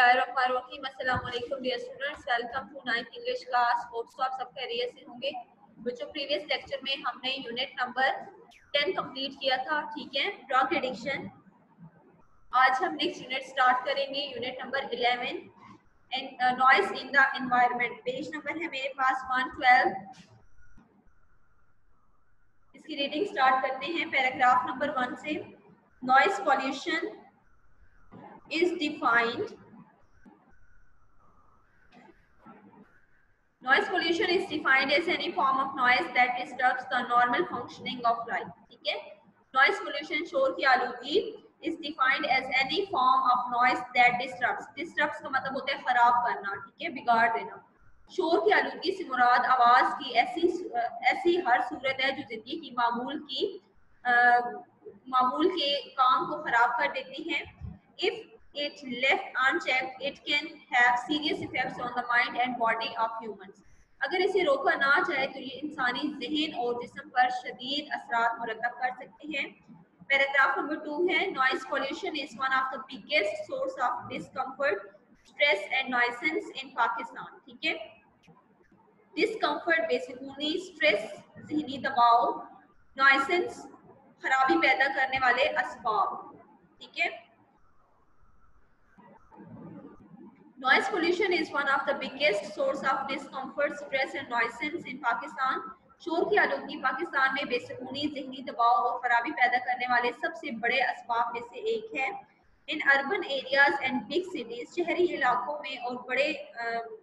बिस्मिल्लाहिर्रहमानिर्रहीम। अस्सलाम वालेकुम dear students, welcome to 9th English class. Hope so आप सब खैरियत से होंगे। बच्चों, प्रीवियस लेक्चर में हमने यूनिट नंबर 10 कंप्लीट किया था, ठीक है, ड्रग एडिक्शन। आज हम नेक्स्ट यूनिट स्टार्ट करेंगे, unit number 11 noise in the environment. Page number है मेरे पास 112। इसकी रीडिंग स्टार्ट करते हैं पैराग्राफ नंबर 1 से। Noise pollution is defined. Noise pollution is defined as any form of noise that disturbs the normal functioning of life. ठीक है, noise pollution शोर की आलूदगी is defined as any form of noise that disrupts का मतलब होता है खराब करना, ठीक है, बिगाड़ देना। शोर की आलूदगी से मुराद आवाज की ऐसी हर सूरत है जो जिंदगी की मामूल के काम को खराब कर देती है। If it left unchecked, it can have serious effects on the mind and body of humans. अगर इसे रोका ना जाए तो ये इंसानी जहन और जिस्म पर शदीद असरात मुरतब कर सकते हैं। पैराग्राफ नंबर 2 है, noise pollution is one of the biggest source of discomfort, stress and nuisance in Pakistan. ठीक है, डिस्कम्फर्ट बेसिकली स्ट्रेस, जहनी दबाव, नॉइसेंस खराबी पैदा करने वाले असबाब। ठीक है, Noise pollution is one of the biggest source of discomfort, stress and nuisance in Pakistan. शोर की आलूदगी पाकिस्तान में बेसुकूनी, जहनी दबाव और खराबी पैदा करने वाले सबसे बड़े असबाब में से एक है। In urban areas and big cities, शहरी इलाकों में और बड़े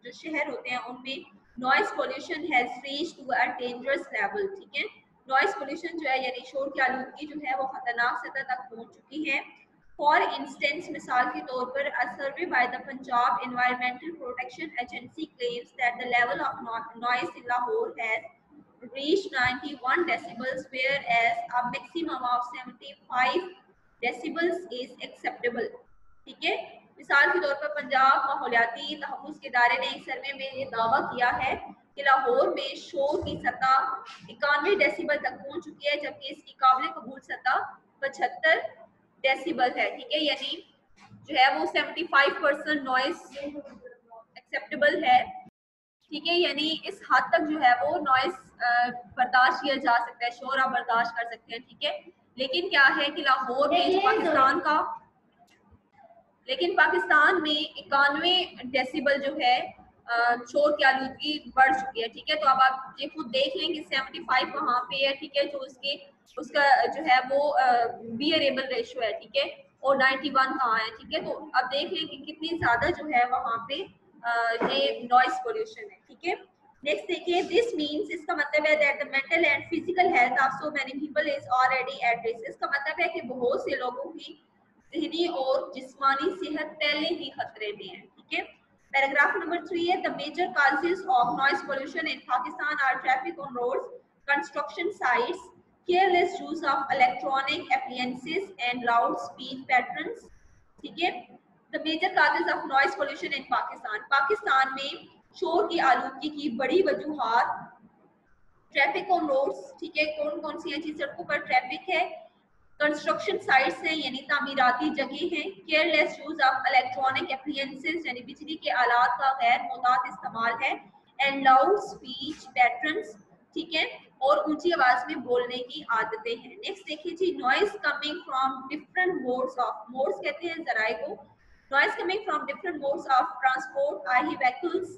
जो शहर होते हैं उनमें noise pollution has reached to a dangerous level. ठीक है, नॉइस पोल्यूशन जो है यानी शोर की आलूदगी जो है वो खतरनाक सतह तक पहुंच चुकी है। फॉर इंस्टेंस, मिसाल के तौर पर, a survey by the Punjab Environmental Protection Agency claims that the level of noise in Lahore has reached 91 decibels, whereas a maximum of 75 decibels is acceptable. ठीक है, मिसाल के तौर पर पंजाब माहौलियाती तहफ़्फ़ुज़ के इदारे ने एक सर्वे में ये दावा किया है कि लाहौर में शोर की सतह 91 डेसिबल तक पहुंच चुकी है, जबकि इसकी काबिल कबूल सतह 75 डेसिबल है। ठीक है, यानी जो है वो 75% नॉइस एक्सेप्टेबल है। ठीक है, यानी इस हद तक जो है वो नॉइस बर्दाश्त किया जा सकता है, शोर आप बर्दाश्त कर सकते हैं। ठीक है, लेकिन क्या है कि लाहौर में पाकिस्तान में 91 डेसिबल जो है शोर की आलूदगी बढ़ चुकी है। ठीक है, तो अब आप ये खुद देख लें कि 75 वहाँ पे है। ठीक है, जो उसका जो है वो बियरेबल रेशो है। ठीक है, और 91 कहाँ है। ठीक है, तो अब देख लें कि कितनी ज्यादा जो है वहाँ पे ये नॉइस पोल्यूशन है। ठीक है, नेक्स्ट देखिए, दिस मीन्स, इसका मतलब है that the mental and physical health of so many people is already at risk. इसका मतलब है कि बहुत से लोगों की ज़हनी और जिस्मानी सेहत पहले ही खतरे में है। ठीक है, पैराग्राफ नंबर 3 है, the major causes of noise pollution in Pakistan are traffic on roads, construction sites, careless use of electronic appliances and loud speech patterns. ठीक है, the major causes of noise pollution in Pakistan में शोर की आलूदगी की बड़ी वजूहात traffic on roads, ठीक है, कौन कौन सी ऐसी सड़कों पर ट्रैफिक है, कंस्ट्रक्शन साइट्स हैं यानी तामीराती जगह हैं, careless use of electronic appliances यानी बिजली के आलात का गैर मुताद इस्तेमाल है, एंड लाउड स्पीच पैटर्न्स, ठीक है, और ऊंची आवाज में बोलने की आदतें हैं। नेक्स्ट देखिए जी, noise coming from different modes कहते हैं जराए को, noise coming from different modes of transport, I vehicles,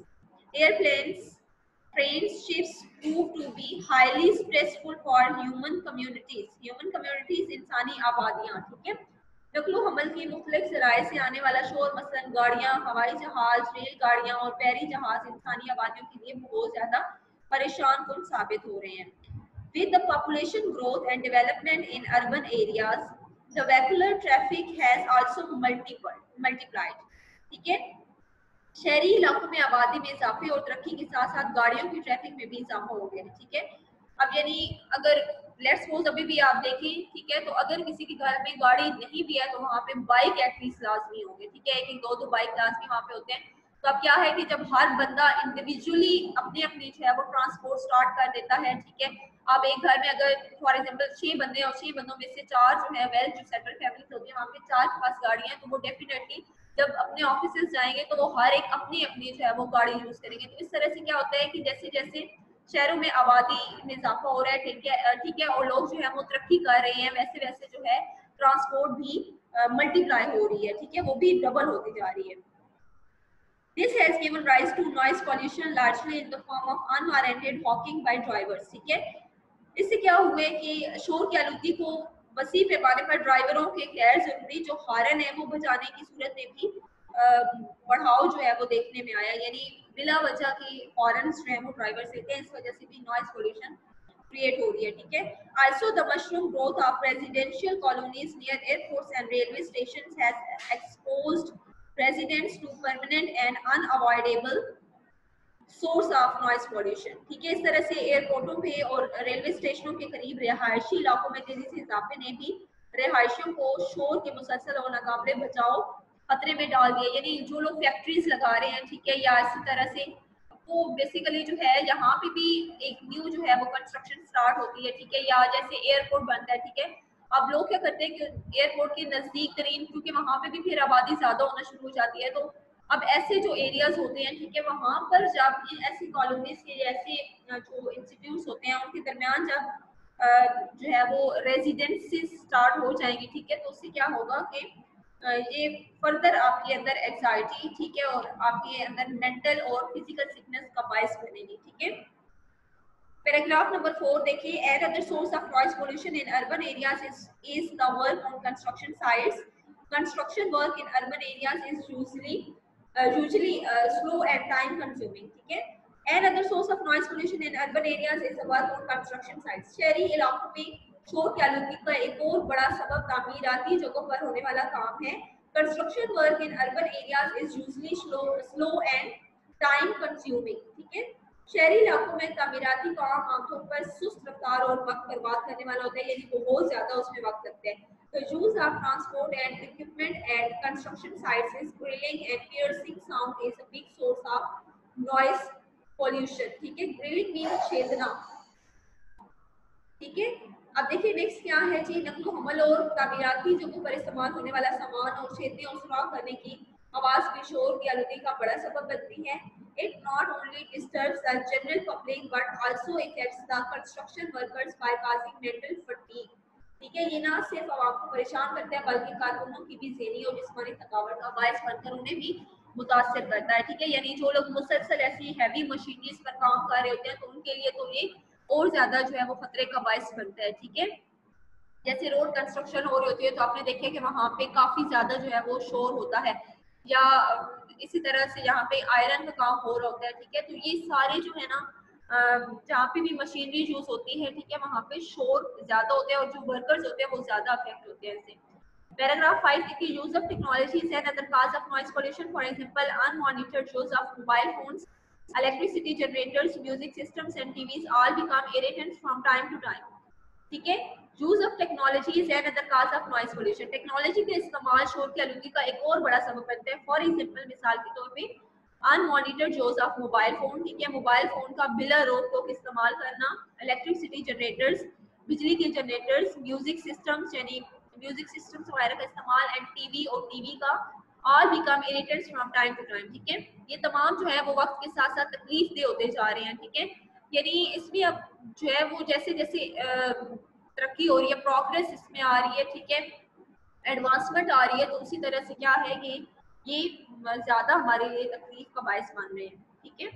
airplanes, trains, ships prove to be highly stressful for human communities इंसानी आबादियाँ। ठीक है, नकलो हमल की मुख्तलिफ ज़राए से आने वाला शोर, मसलन गाड़ियाँ, हवाई जहाज, रेल गाड़ियाँ और बहरी जहाज इंसानी आबादियों के लिए बहुत ज़्यादा परेशान कुन साबित हो रहे हैं। With the population growth and development in urban areas, the vehicular traffic has also multiplied. ठीक है, शहरी इलाकों में आबादी में इजाफे और तरक्की के साथ साथ गाड़ियों की ट्रैफिक में भी इजाफा हो गया है। ठीक है, अब यानी अगर लेट्स सपोज अभी भी आप देखें, ठीक है, तो अगर किसी के घर में गाड़ी नहीं भी है तो वहाँ पे बाइक एटलीस्ट लाजमी होंगे। ठीक है, एक दो बाइक लाजमी वहाँ पे होते हैं। तो अब क्या है कि जब हर बंदा इंडिविजुअली अपनी अपनी जो है वो ट्रांसपोर्ट स्टार्ट कर देता है, ठीक है, आप एक घर में अगर फॉर एग्जांपल 6 बंदे और 6 बंदों में से 4 जो है वेल जो सेटल फैमिली होती है वहाँ पे 4 के पास गाड़ियाँ हैं, तो वो डेफिनेटली जब अपने ऑफिस जाएंगे तो वो हर एक अपनी अपनी जो है वो गाड़ी यूज करेंगे। तो इस तरह से क्या होता है कि जैसे जैसे शहरों में आबादी में इजाफा हो रहा है, ठीक है, और लोग जो है वो तरक्की कर रहे हैं, वैसे वैसे जो है ट्रांसपोर्ट भी मल्टीप्लाई हो रही है, ठीक है, वो भी डबल होती जा रही है। This has given rise to noise pollution largely in the form of unwarranted honking by drivers, ठीक है। इससे क्या हुआ है कि शोर की आलूदगी को वसी पैमाने पर ड्राइवरों के गैर जरूरी जो हॉर्न है वो बजाने की सूरत में भी बढ़ाव जो है वो देखने में आया, यानी बिला वजह की हॉर्न जो है वो ड्राइवर्स देते हैं, इस वजह से भी नॉइज पोल्यूशन क्रिएट हो रही है, ठीक है। Also the mushroom growth of residential colonies near airports and railway stations has exposed residents to permanent and unavoidable source of noise pollution, ठीक है। इस तरह से एयरपोर्टों पे और रेलवे स्टेशनों के करीब रिहायशी इलाकों में तेजी से इजाफे ने भी रिहायशियों को शोर के मुसलसल और नाकाबिले बचाव खतरे में डाल दिया, यानी जो लोग फैक्ट्रीज लगा रहे हैं, ठीक है, या इसी तरह से वो बेसिकली जो है यहाँ पे भी एक न्यू जो है वो कंस्ट्रक्शन स्टार्ट होती है, ठीक है, या जैसे एयरपोर्ट बनता है, ठीक है। अब लोग क्या करते हैं कि एयरपोर्ट के नजदीक तरीन, क्योंकि वहां पे भी फिर आबादी ज्यादा होना शुरू हो जाती है, तो अब ऐसे जो एरियाज होते हैं, ठीक है, वहां पर जब ऐसी कॉलोनीज के ऐसे जो इंस्टीट्यूट्स होते हैं उनके दरमियान जब जो है वो रेजिडेंसीज स्टार्ट हो जाएंगी, ठीक है, तो उससे क्या होगा कि ये फर्दर आपके अंदर एग्जाइटी, ठीक है, और आपके अंदर मेंटल और फिजिकल सिकनेस का बायस बनेगी, ठीक है। पैराग्राफ नंबर 4 देखिए, air other source of noise pollution in urban areas is the work on construction sites. Construction work in urban areas is usually slow and time consuming, ठीक है। And other source of noise pollution in urban areas is the work on construction sites। शहरी इलाकों में शोर की आलूदगी का एक और बड़ा सबब तामीराती जगहों पर होने वाला काम है। Construction work in urban areas is usually slow and time consuming, ठीक है। शहरी इलाकों में तामीराती काम आमतौर पर सुस्त रफ्तार और वक्त बर्बाद करने वाला होता है, यानी बहुत ज्यादा उसमें वक्त लगता है। The use of transport and equipment at construction sites is grilling and piercing sound is a big source of noise pollution, ठीक है। ग्रिलिंग मीन्स छेदना, ठीक है। अब देखिए नेक्स्ट क्या है जी, नकलो हमल और तामीराती जगहों पर इस्तेमाल होने वाला सामान और छेदने और सुराख करने की आवाज भी शोर की आलूदगी का बड़ा सबब बनती है। It not only disturbs the general public but also affects the construction workers by causing mental fatigue, ठीक है। ये ना सिर्फ आवाम को परेशान करता है बल्कि कारकुनों की भी ज़हनी और जिस्मानी थकावट का बायस बनकर उन्हें भी मुतासर करता है, ठीक है। यानी जो लोग मुसलसल ऐसी हैवी मशीनरीज पर काम कर रहे होते हैं तो उनके लिए तो ये और ज्यादा जो है वो खतरे का बायस बनता है, ठीक है। जैसे रोड कंस्ट्रक्शन हो रही होती है तो आपने देखा कि वहां पे काफी ज्यादा जो है वो शोर होता है, या इसी तरह से यहाँ पे आयरन का काम हो रहा होता है, ठीक है। तो ये सारे जो है ना जहाँ पे भी मशीनरी यूज होती है, ठीक है, वहाँ पे शोर ज्यादा होते हैं और जो वर्कर्स होते हैं वो ज्यादा अफेक्ट होते हैं इससे। Paragraph 5 देखिए, use of technology is another cause of noise pollution. For example, unmonitored use of mobile phones, electricity generators, music systems and TVs all become irritants from time to time, ठीक है। Use of technology is another cause of noise pollution. Technology का इस्तेमाल शोर की आलूदगी का एक और बड़ा सबब बनता है। फॉर एग्जांपल, मिसाल के तौर पे अनमॉनिटर्ड यूज ऑफ मोबाइल फोन, ठीक है, मोबाइल फोन का बिला रोक टोक इस्तेमाल करना, इलेक्ट्रिसिटी जनरेटर्स, बिजली के जनरेटर्स, म्यूजिक सिस्टम्स यानी म्यूजिक सिस्टम्स वगैरह का इस्तेमाल, एंड टीवी और टीवी का all become irritants from time to time, ठीक है। ये तमाम जो है वो वक्त के साथ साथ तकलीफ दे होते जा रहे हैं, ठीक है। यानी इसमें अब जो है वो जैसे जैसे तरक्की हो रही है, प्रोग्रेस इसमें आ रही है, ठीक है, एडवांसमेंट आ रही है, तो उसी तरह से क्या है कि ये ज्यादा हमारे लिए तकलीफ का बायस बन रहे हैं, ठीक है।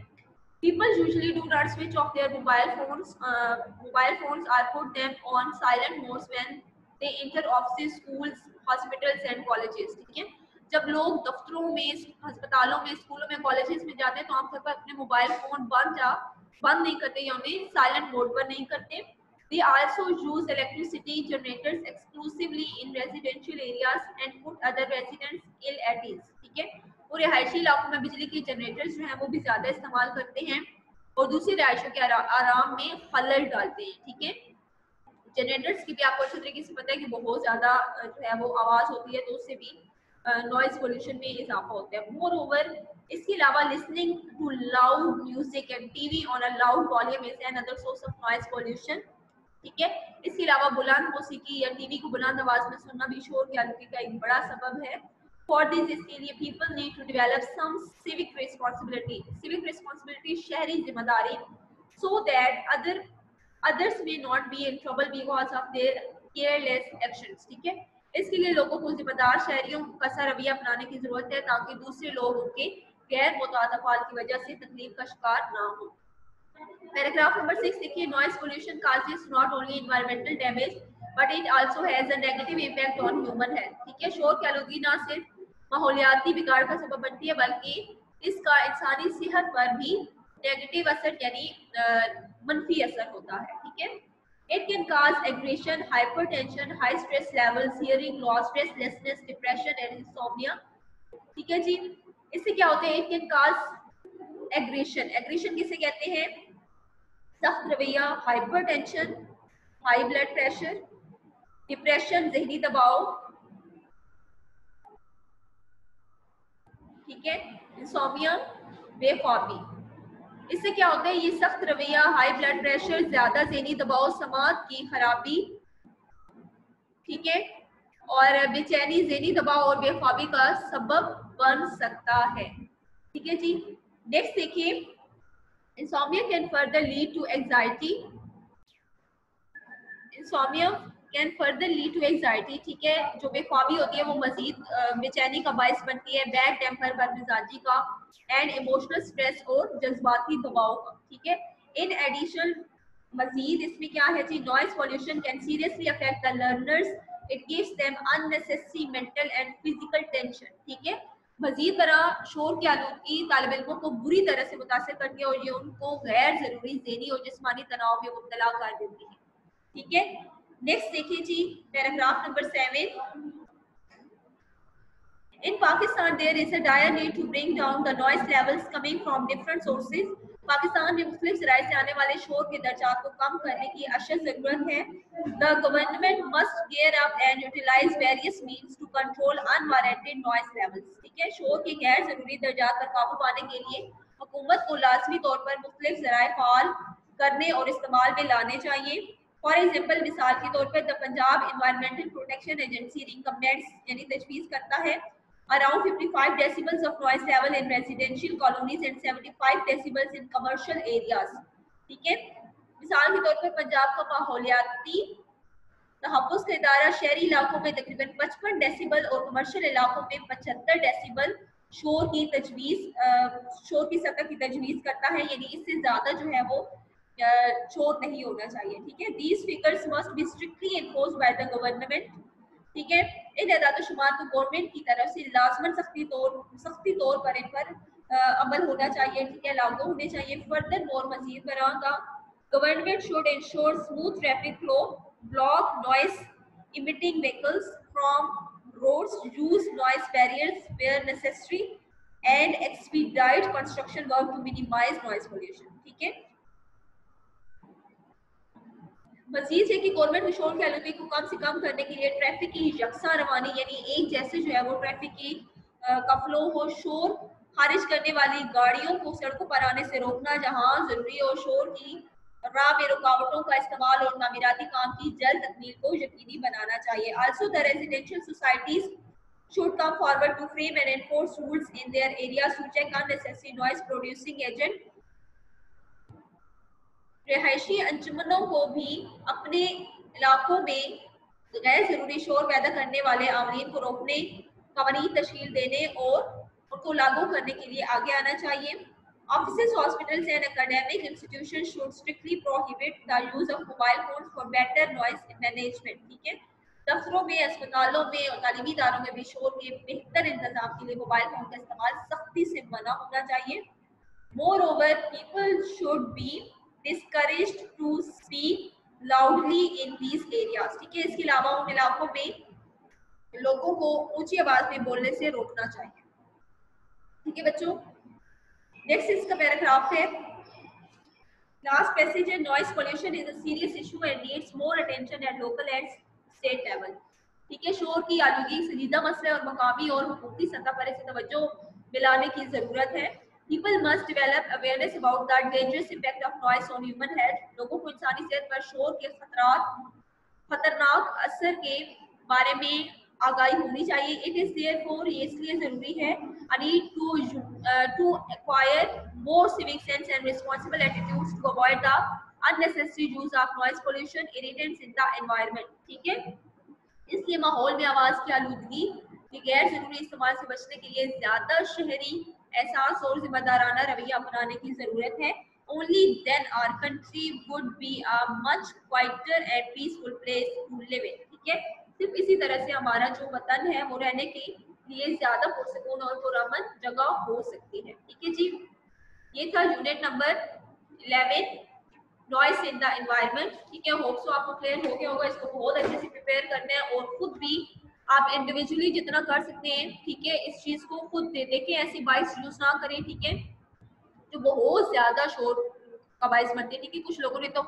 People usually do not switch off their mobile phones. Mobile phones are put them on silent modes when they enter offices, schools, hospitals and colleges, ठीक है। जब लोग दफ्तरों में, अस्पतालों में, स्कूलों में, कॉलेजेस में जाते हैं तो आमतौर पर अपने मोबाइल फोन बंद नहीं करते या उन्हें साइलेंट मोड पर नहीं करते। They also use electricity generators exclusively in residential areas and put other residents ill at ease, ठीक है। और रिहायशी इलाकों में बिजली के जनरेटर्स जो हैं वो भी ज्यादा इस्तेमाल करते हैं और दूसरी रिहायशों के आराम में खलल डालते हैं, ठीक है। जनरेटर्स की भी आपको अच्छे तरीके से पता है कि बहुत ज्यादा जो है वो आवाज होती है, तो उससे भी नॉइज पोल्यूशन में इजाफा होता है। मोर ओवर, इसके अलावा listening to loud music and TV on a loud volume is another source of noise pollution, ठीक है। इसके अलावा बुलंद मौसीकी या टीवी को बुलंद आवाज में सुनना भी शोर की आलूदगी का एक बड़ा सबब है। फॉर दिस, इसके लिए people need to develop some civic responsibility, civic responsibility शहरी जिम्मेदारी, so that others may not be in trouble because of their careless actions. ठीक है, इसके लिए लोगों को जिम्मेदार शहरियों का सा रवैया अपनाने की जरूरत है ताकि दूसरे लोग उनके गैर मुताद अफ़ाल की वजह से तकलीफ का शिकार ना हो। पैराग्राफ नंबर 6 देखिए, noise pollution causes not only environmental damage but it also has a negative impact on human health। ठीक है, शोर की आलूदगी ना सिर्फ माहौलियाती बिगाड़ का सबब बनती है बल्कि इसका इंसानी सेहत पर भी नेगेटिव असर यानी मनफी असर होता है। ठीक है, it can cause aggression, hypertension, high stress levels, hearing loss, restlessness, depression and insomnia। ठीक है जी, इससे क्या होते हैं, it can cause aggression, aggression किसे कहते हैं, सख्त रवैया, hypertension, high blood pressure, depression, जहनी दबाव। ठीक है, इंसोमिया, बेख्वाबी। इससे क्या होता है, ये सख्त रवैया, हाई ब्लड प्रेशर, ज्यादा जहनी दबाव, समात की खराबी, ठीक है, और बेचैनी, जहनी दबाव और बेख्वाबी का सबब बन सकता है। ठीक है जी, नेक्स्ट देखिए, insomnia can further lead to anxiety, insomnia can further lead to anxiety. ठीक है, जो बेख्वाबी होती है वो मजीद बेचैनी का बायस बनती है, बैड टेम्पर, बदमिजाजी का, एंड इमोशनल स्ट्रेस और जज्बाती दबाव का। ठीक है, इन एडिशन मजीद इसमें क्या है जी, noise pollution can seriously affect the learners, it gives them unnecessary mental and physical tension. ठीक है, मजीद तरह शोर की आलूदगी तालिब इल्मों को बुरी तरह से मुतासर करती है और ये उनको गैर जरूरी ज़हनी और जिस्मानी तनाव में मुब्तला कर देती है। ठीक है, नेक्स्ट देखिए जी, paragraph number 7। In Pakistan, there is a dire need to bring down the noise levels coming from different sources. Pakistan में मुख्तलिफ ज़राए से आने वाले शोर के दर्जात को कम करने की अशद ज़रूरत है। The government must gear up and utilize various means to control unwarranted noise levels। ठीक है, शोर के गैर ज़रूरी दर्जात पर काबू पाने के लिए हुकूमत को लाजमी तौर पर मुख्तलिफ ज़राए फ़ाल करने और इस्तेमाल में लाने चाहिए। फॉर एग्जाम्पल, मिसाल के तौर पर the Punjab environmental protection agency recommends यानी तजवीज़ करता है around 55 decibels of noise level in residential colonies and 75 decibels in commercial areas। ठीक है, मिसाल के तौर पर पंजाब का माहौलियाती तहफ़्फ़ुज़ का इदारा शहरी इलाकों में तकरीबन 55 डेसिबल और कमर्शियल इलाकों में 75 डेसिबल शोर की सतह की तजवीज़ करता है, यानी इससे ज़्यादा जो है वो शोर नहीं होना चाहिए। ठीक है, these figures must be strictly enforced by the government. ठीक है, इन एदाद-ओ-शुमार को गवर्नमेंट की तरफ से लाजमन सख्ती तौर पर इन पर अमल होना चाहिए। ठीक है, लागू होने चाहिए। फर्दर मोर मजीद बरआं the government should ensure smooth traffic flow, block noise emitting vehicles from roads, use noise barriers where necessary and expedite construction work to minimize noise pollution। ठीक है, मजीद है कि गवर्नमेंट शोर की आलूदगी को कम से कम करने के लिए ट्रैफिक की यकसा रवानी यानी एक जैसे जो है वो ट्रैफिक की का फ्लो हो, शोर खारिज करने वाली गाड़ियों को सड़कों पर आने से रोकना जहां जरूरी हो, शोर की राह में रुकावटों का इस्तेमाल और तामीराती काम की जल्द तकमील को यकीनी बनाना चाहिए। Also the residential societies should come forward to frame and enforce rules in their areas to check unnecessary noise producing agent। रिहायशी अंजुमनों को भी अपने इलाकों में गैर जरूरी शोर पैदा करने वाले आमलीन को रोकने, कवानीन तश्कील देने और उनको लागू करने के लिए आगे आना चाहिए। Offices, hospitals and academic institutions should strictly prohibit the use of mobile phones for better noise management। ठीक है, दफ्तरों में, अस्पतालों में और तालीमी इदारों में भी शोर के बेहतर इंतजाम के लिए मोबाइल फोन का इस्तेमाल सख्ती से मना होना चाहिए। Moreover, people should be discouraged to speak loudly in these areas। ठीक है, इसके अलावा उन इलाकों में लोगों को ऊंची आवाज में बोलने से रोकना चाहिए। ठीक है बच्चों, नेक्स्ट इसका पैराग्राफ है, लास्ट पैसेज है, noise pollution is a serious issue and needs more attention at local and state level. ठीक है, शोर की आलूदगी संजीदा मसला है और मकामी और हुकूमती सतह पर इसे तवज्जो दिलाने की जरूरत है। People must develop awareness about the dangerous impact of noise on human health। लोगों को इंसानी सेहत पर शोर के खतरनाक असर के बारे में आगाही होनी चाहिए। इट इज देयरफॉर, ये इसलिए जरूरी है, a need to acquire more civic sense and responsible attitudes to avoid the unnecessary use of noise pollution irritants in the environment। ठीक है, इसलिए माहौल में आवाज की आलूदगी के गैर जरूरी इस्तेमाल से बचने के लिए ज्यादा शहरी एहसास और जिम्मेदाराना रवैया अपनाने की जरूरत है। Only then our country would be a much quieter and peaceful place to live in. ठीक है, सिर्फ इसी तरह से हमारा जो वतन है वो रहने के लिए ज्यादा पुरसकून और पुरअमन जगह हो सकती है। ठीक है जी, ये था unit number 11, noise in the environment. ठीक है, होप सो आपको क्लियर हो गया होगा। इसको बहुत अच्छे से प्रिपेयर करना है और खुद भी आप इंडिविजुअली जितना कर सकते हैं, ठीक है, इस चीज को खुद दे देखें, ऐसी बाइक्स यूज ना करें। ठीक है, जो बहुत ज्यादा शोर का बाइस बनती है। ठीक है, कुछ लोगों ने तो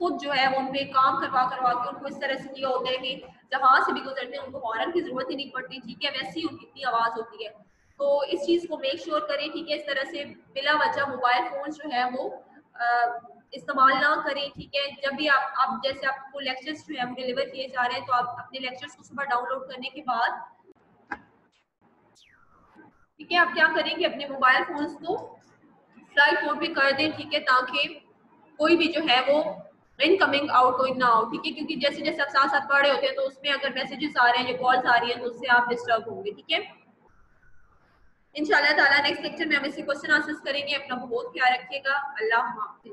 खुद जो है वो उनपे काम करवा करवा के उनको इस तरह से किया होता है कि जहां से भी गुजरते हैं उनको हॉर्न की जरूरत ही नहीं पड़ती। ठीक है, वैसे ही उनकी इतनी आवाज होती है। तो इस चीज को मेक श्योर करें। ठीक है, इस तरह से बिला वजह मोबाइल फोन जो है वो इस्तेमाल ना करें। ठीक है, जब भी आप जैसे आपको लेक्चर्स जो है वो डिलीवर किए जा रहे हैं तो आप अपने लेक्चर्स को सुबह डाउनलोड करने के बाद, ठीक है, आप क्या करेंगे, अपने मोबाइल फोन्स को फ्लाइट मोड पे कर दें। ठीक है, ताकि कोई भी जो है वो इनकमिंग आउटगोइंग ना हो। ठीक है, क्योंकि जैसे जैसे आप साथ साथ पढ़ रहे होते हैं तो उसमें अगर मैसेजेस आ रहे हैं या कॉल्स आ रही हैं तो उससे आप डिस्टर्ब होंगे। ठीक है, इंशाल्लाह ताला नेक्स्ट लेक्चर में हम इसी क्वेश्चन आंसर्स करेंगे। अपना बहुत ख्याल रखिएगा। अल्लाह हाफिज।